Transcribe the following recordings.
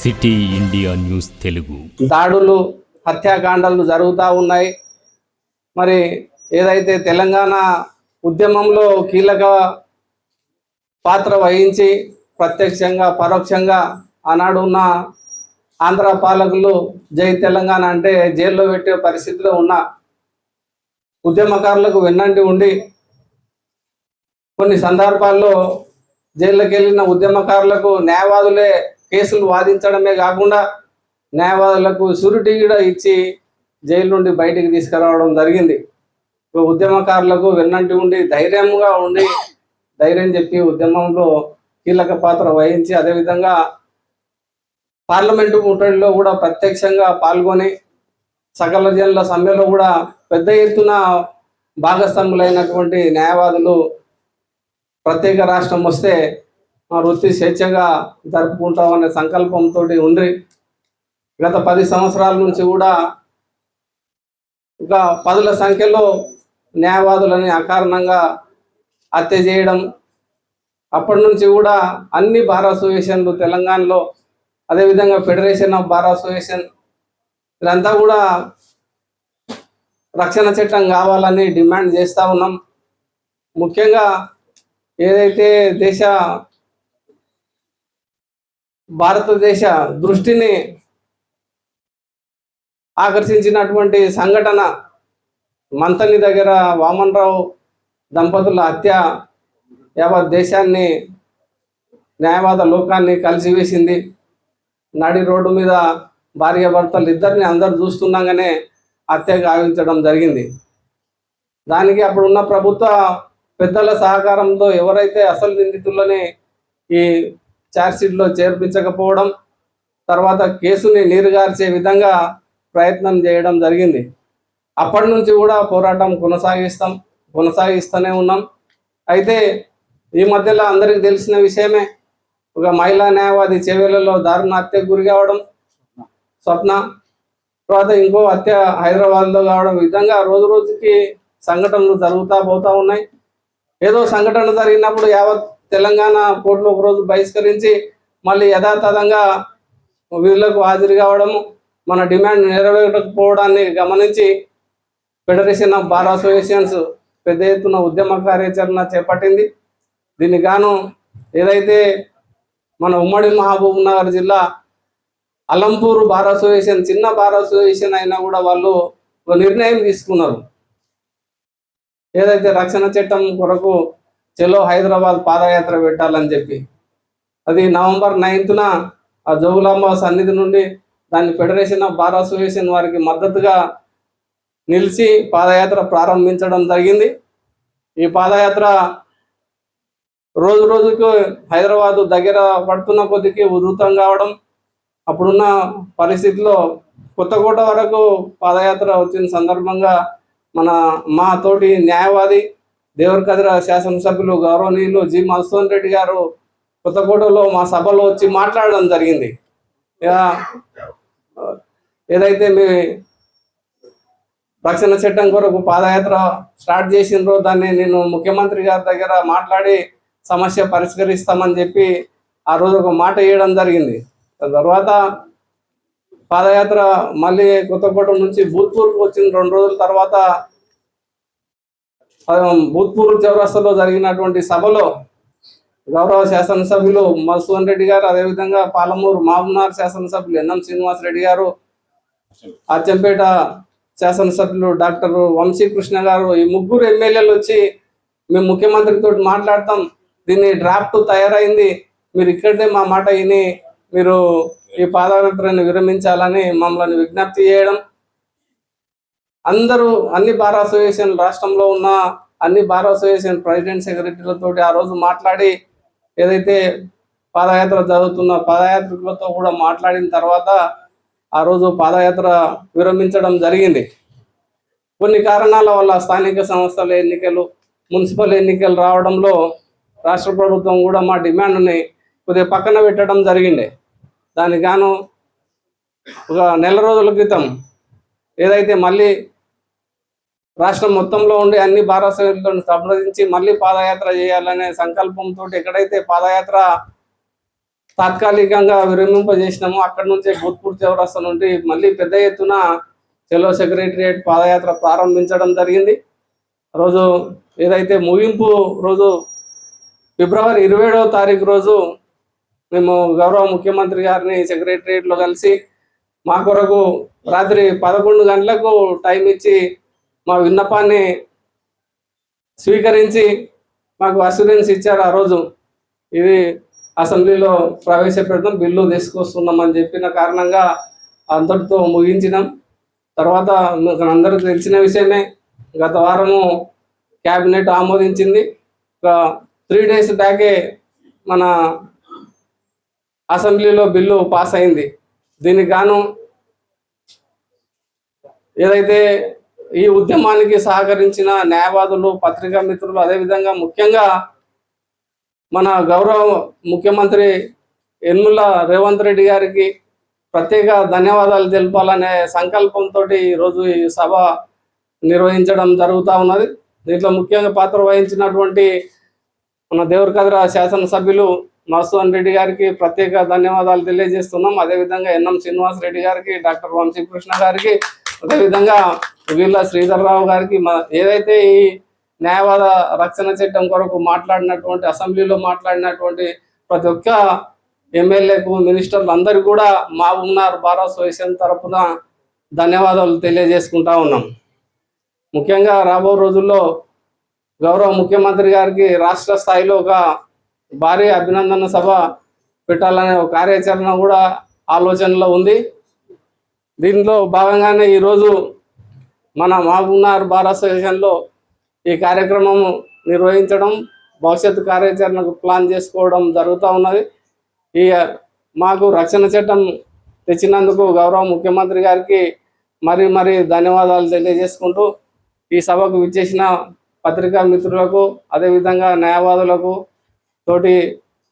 City India news Telugu. దాడులు, హత్యాకాండాలు జరుగుతూ ఉన్నాయి. మరి ఏదైతే తెలంగాణ ఉద్యమంలో కీలక పాత్ర వహించి ప్రత్యక్షంగా పరోక్షంగా ఆనాడు ఉన్న ఆంధ్ర పాలకులు జై తెలంగాణ అంటే జైల్లో పెట్టే పరిస్థితిలో ఉన్న ఉద్యమకారులకు వెన్నంటి ఉండి కొన్ని సందర్భాల్లో జైల్లోకి వెళ్ళిన ఉద్యమకారులకు న్యాయవాదులే కేసులు వాదించడమే కాకుండా న్యాయవాదులకు షూరిటీ కూడా ఇచ్చి జైలు నుండి బయటికి తీసుకురావడం జరిగింది. ఉద్యమకారులకు వెన్నంటి ఉండి ధైర్యం చెప్పి ఉద్యమంలో కీలక పాత్ర వహించి అదేవిధంగా పార్లమెంటు ముట్టడిలో కూడా ప్రత్యక్షంగా పాల్గొని సకల జనుల సమ్మెలో కూడా పెద్ద ఎత్తున భాగస్వాములైనటువంటి న్యాయవాదులు ప్రత్యేక రాష్ట్రం వస్తే మా వృత్తి స్వేచ్ఛగా జరుపుకుంటామనే సంకల్పంతో ఉండి గత 10 సంవత్సరాల నుంచి కూడా ఒక 10ల సంఖ్యలో న్యాయవాదులని అకారణంగా హత్య చేయడం, అప్పటి నుంచి కూడా అన్ని బార్ అసోసియేషన్లు తెలంగాణలో అదేవిధంగా ఫెడరేషన్ ఆఫ్ బార్ అసోసియేషన్ ఇదంతా కూడా రక్షణ చట్టం కావాలని డిమాండ్ చేస్తూ ఉన్నాం. ముఖ్యంగా ఏదైతే భారతదేశ దృష్టిని ఆకర్షించినటువంటి సంఘటన మంతని దగ్గర వామన్ రావు దంపతుల హత్య యావత్ దేశాన్ని, న్యాయవాద లోకాన్ని కలిసివేసింది. నడి రోడ్డు మీద భార్యాభర్తలు ఇద్దరిని అందరు చూస్తుండగానే హత్య గావించడం జరిగింది. దానికి అప్పుడున్న ప్రభుత్వ పెద్దల సహకారంతో ఎవరైతే అసలు నిందితులని ఈ ఛార్జ్షీట్లో చేర్పించకపోవడం, తర్వాత కేసుని నీరుగార్చే విధంగా ప్రయత్నం చేయడం జరిగింది. అప్పటి నుంచి కూడా పోరాటం కొనసాగిస్తూనే ఉన్నాం. అయితే ఈ మధ్యలో అందరికీ తెలిసిన విషయమే, ఒక మహిళా న్యాయవాది చేవేళ్లలో దారుణ హత్యకు గురి కావడం, స్వప్న, తర్వాత ఇంకో హత్య హైదరాబాద్లో కావడం, విధంగా రోజు రోజుకి సంఘటనలు జరుగుతూ పోతూ ఉన్నాయి. ఏదో సంఘటన జరిగినప్పుడు యావత్ తెలంగాణ కోర్టులో ఒకరోజు బహిష్కరించి మళ్ళీ యథాతథంగా విధులకు హాజరు కావడము, మన డిమాండ్ నెరవేరకపోవడాన్ని గమనించి ఫెడరేషన్ ఆఫ్ బార్ అసోసియేషన్స్ పెద్ద ఎత్తున ఉద్యమ కార్యాచరణ చేపట్టింది. దీనికి గాను ఏదైతే మన ఉమ్మడి మహబూబ్ నగర్ జిల్లా అలంపూర్ బార్ అసోసియేషన్ చిన్న బార్ అసోసియేషన్ అయినా కూడా వాళ్ళు ఒక నిర్ణయం తీసుకున్నారు. ఏదైతే రక్షణ చట్టం కొరకు చలో హైదరాబాద్ పాదయాత్ర పెట్టాలని చెప్పి, అది నవంబర్ 9న ఆ జోగులాంబ సన్నిధి నుండి దాన్ని ఫెడరేషన్ ఆఫ్ బార్ అసోసియేషన్ వారికి మద్దతుగా నిలిచి పాదయాత్ర ప్రారంభించడం జరిగింది. ఈ పాదయాత్ర రోజు రోజుకు హైదరాబాదు దగ్గర పడుతున్న కొద్దికి ఉధృతం కావడం, అప్పుడున్న పరిస్థితిలో కొత్తకోట వరకు పాదయాత్ర వచ్చిన సందర్భంగా మా తోటి న్యాయవాది దేవరకద్ర శాసనసభ్యులు గౌరవనీయులు జి మధుసూదన్ రెడ్డి గారు కొత్తకోటలో మా సభలో వచ్చి మాట్లాడడం జరిగింది. ఏదైతే మీ రక్షణ చట్టం కొరకు పాదయాత్ర స్టార్ట్ చేసినరో దాన్ని నేను ముఖ్యమంత్రి గారి దగ్గర మాట్లాడి సమస్య పరిష్కరిస్తామని చెప్పి ఆ రోజు ఒక మాట ఇవ్వడం జరిగింది. తర్వాత పాదయాత్ర మళ్ళీ కొత్తకోట నుంచి భూత్పూర్కు వచ్చిన 2 రోజుల తర్వాత భూత్పూర్ చౌరస్తాలో జరిగినటువంటి సభలో గౌరవ శాసనసభ్యులు మధుసూదన్ రెడ్డి గారు, అదేవిధంగా పాలమూరు మహబూబ్నగర్ శాసనసభ్యులు ఎన్ఎం శ్రీనివాస్ రెడ్డి గారు, అచ్చంపేట శాసనసభ్యులు డాక్టర్ వంశీకృష్ణ గారు, ఈ 3 ఎమ్మెల్యేలు వచ్చి మేము ముఖ్యమంత్రితో మాట్లాడతాం, దీన్ని డ్రాఫ్ట్ తయారైంది, మీరు ఇక్కడే మా మాట విని మీరు ఈ పాదయాత్రను విరమించాలని మమ్మల్ని విజ్ఞప్తి చేయడం, అన్ని బార్ అసోసియేషన్ రాష్ట్రంలో ఉన్న అన్ని బార్ అసోసియేషన్ ప్రెసిడెంట్ సెక్రటరీలతో ఆ రోజు మాట్లాడి ఏదైతే పాదయాత్ర జరుగుతున్న పాదయాత్రికులతో కూడా మాట్లాడిన తర్వాత ఆ రోజు పాదయాత్ర విరమించడం జరిగింది. కొన్ని కారణాల వల్ల స్థానిక సంస్థల ఎన్నికలు, మున్సిపల్ ఎన్నికలు రావడంలో రాష్ట్ర ప్రభుత్వం కూడా మా డిమాండ్ని కొద్దిగా పక్కన పెట్టడం జరిగింది. దానికి గాను ఒక నెల రోజుల క్రితం ఏదైతే మళ్ళీ రాష్ట్రం మొత్తంలో ఉండి అన్ని బార్ అసోసియేషన్లను సంప్రదించి మళ్ళీ పాదయాత్ర చేయాలనే సంకల్పంతో ఎక్కడైతే పాదయాత్ర తాత్కాలికంగా విరమింపజేసినాము. అక్కడి నుంచే భూత్పూర్ చౌరస్తా నుండి మళ్ళీ పెద్ద ఎత్తున చెలో సెక్రటరియట్ పాదయాత్ర ప్రారంభించడం జరిగింది. రోజు ఏదైతే ముగింపు రోజు ఫిబ్రవరి 27వ తారీఖు రోజు మేము గౌరవ ముఖ్యమంత్రి గారిని సెక్రటరియట్లో కలిసి మా కొరకు రాత్రి 11 గంటలకు టైం ఇచ్చి మా విన్నపాన్ని స్వీకరించి మాకు అసూరెన్స్ ఇచ్చారు. ఆ రోజు ఇది అసెంబ్లీలో ప్రవేశపెడతాం, బిల్లు తీసుకొస్తున్నామని చెప్పిన కారణంగా అంతటితో ముగించినాం. తర్వాత అందరికీ తెలిసిన విషయమే, గత వారము క్యాబినెట్ ఆమోదించింది. ఒక 3 days బ్యాకే మన అసెంబ్లీలో బిల్లు పాస్ అయింది. దీనికి గాను ఏదైతే ఈ ఉద్యమానికి సహకరించిన న్యాయవాదులు, పత్రికా మిత్రులు, అదేవిధంగా ముఖ్యంగా మన గౌరవ ముఖ్యమంత్రి యనమల రేవంత్ రెడ్డి గారికి ప్రత్యేక ధన్యవాదాలు తెలపాలనే సంకల్పంతో ఈరోజు ఈ సభ నిర్వహించడం జరుగుతూ ఉన్నది. దీంట్లో ముఖ్యంగా పాత్ర వహించినటువంటి మన దేవరకద్ర శాసనసభ్యులు మధుసూదన్ రెడ్డి గారికి ప్రత్యేక ధన్యవాదాలు తెలియజేస్తున్నాం. అదేవిధంగా ఎన్ఎం శ్రీనివాస్ రెడ్డి గారికి, డాక్టర్ వంశీకృష్ణ గారికి, అదేవిధంగా వీళ్ళ శ్రీధర్రావు గారికి, ఏదైతే ఈ న్యాయవాద రక్షణ చట్టం కొరకు మాట్లాడినటువంటి, అసెంబ్లీలో మాట్లాడినటువంటి ప్రతి ఒక్క ఎమ్మెల్యేకు, మినిస్టర్లు అందరికీ కూడా మహబూబ్నగర్ బార్ అసోసియేషన్ తరఫున ధన్యవాదాలు తెలియజేసుకుంటా ఉన్నాం. ముఖ్యంగా రాబో రోజుల్లో గౌరవ ముఖ్యమంత్రి గారికి రాష్ట్ర స్థాయిలో ఒక భారీ అభినందన సభ పెట్టాలనే ఒక కార్యాచరణ కూడా ఆలోచనలో ఉంది. దీంట్లో భాగంగానే ఈరోజు మన మహబూబ్నగర్ బార్ అసోసియేషన్లో ఈ కార్యక్రమం నిర్వహించడం, భవిష్యత్తు కార్యాచరణకు ప్లాన్ చేసుకోవడం జరుగుతూ ఉన్నది. ఈ మాకు రక్షణ చట్టం తెచ్చినందుకు గౌరవ ముఖ్యమంత్రి గారికి మరీ ధన్యవాదాలు తెలియజేసుకుంటూ, ఈ సభకు విచ్చేసిన పత్రికా మిత్రులకు, అదేవిధంగా న్యాయవాదులకు, తోటి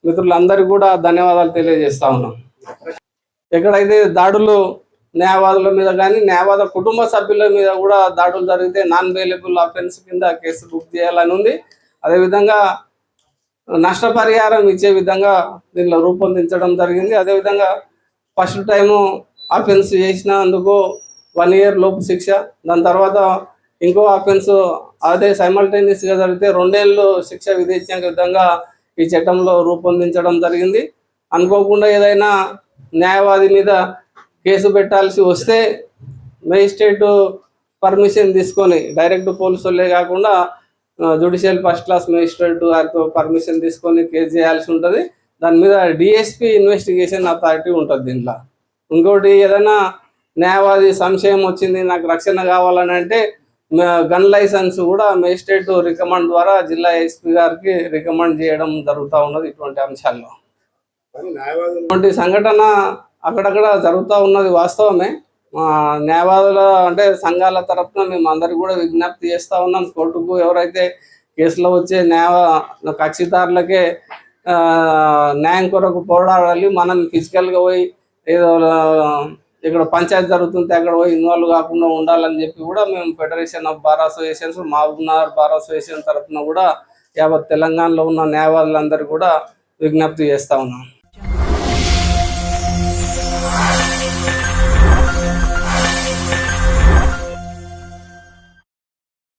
మిత్రులందరికీ కూడా ధన్యవాదాలు తెలియజేస్తా ఉన్నాం. ఎక్కడైతే దాడులు న్యాయవాదుల మీద కానీ న్యాయవాద కుటుంబ సభ్యుల మీద కూడా దాడులు జరిగితే నాన్ బెయిలబుల్ అఫెన్స్ కింద కేసు బుక్ చేయాలని ఉంది. అదేవిధంగా నష్టపరిహారం ఇచ్చే విధంగా దీనిలో రూపొందించడం జరిగింది. అదేవిధంగా ఫస్ట్ టైము అఫెన్స్ చేసినందుకు 1 year లోపు శిక్ష, దాని తర్వాత ఇంకో అఫెన్స్ అదే సైమల్టేనియస్గా జరిగితే 2 ఏళ్ళు శిక్ష విధించే విధంగా ఈ చట్టంలో రూపొందించడం జరిగింది. అనుకోకుండా ఏదైనా న్యాయవాది మీద కేసు పెట్టాల్సి వస్తే మేజిస్ట్రేట్ పర్మిషన్ తీసుకొని, డైరెక్ట్ పోలీసు వాళ్ళే కాకుండా జ్యుడిషియల్ ఫస్ట్ క్లాస్ మేజిస్ట్రేట్ గారితో పర్మిషన్ తీసుకొని కేసు చేయాల్సి ఉంటుంది. దాని మీద డిఎస్పీ ఇన్వెస్టిగేషన్ అథారిటీ ఉంటుంది దీంట్లో. ఇంకోటి ఏదైనా న్యాయవాది సంశయం వచ్చింది, నాకు రక్షణ కావాలని అంటే గన్ లైసెన్స్ కూడా మేజిస్ట్రేట్ రికమెండ్ ద్వారా జిల్లా ఎస్పీ గారికి రికమెండ్ చేయడం జరుగుతూ ఉన్నది. ఇటువంటి అంశాల్లో ఇటువంటి సంఘటన అక్కడక్కడ జరుగుతూ ఉన్నది వాస్తవమే. న్యాయవాదుల అంటే సంఘాల తరఫున మేము అందరికీ కూడా విజ్ఞప్తి చేస్తూ ఉన్నాం. కోర్టుకు ఎవరైతే కేసులో వచ్చే కక్షిదారులకే న్యాయం కొరకు పోరాడాలి. మనం ఫిజికల్గా పోయి ఏదో ఇక్కడ పంచాయతీ జరుగుతుంటే అక్కడ పోయి ఇన్వాల్వ్ కాకుండా ఉండాలని చెప్పి కూడా మేము federation of bar associations, Mahabubnagar bar association తరఫున కూడా యావత్ తెలంగాణలో ఉన్న న్యాయవాదులందరూ కూడా విజ్ఞప్తి చేస్తూ ఉన్నాం.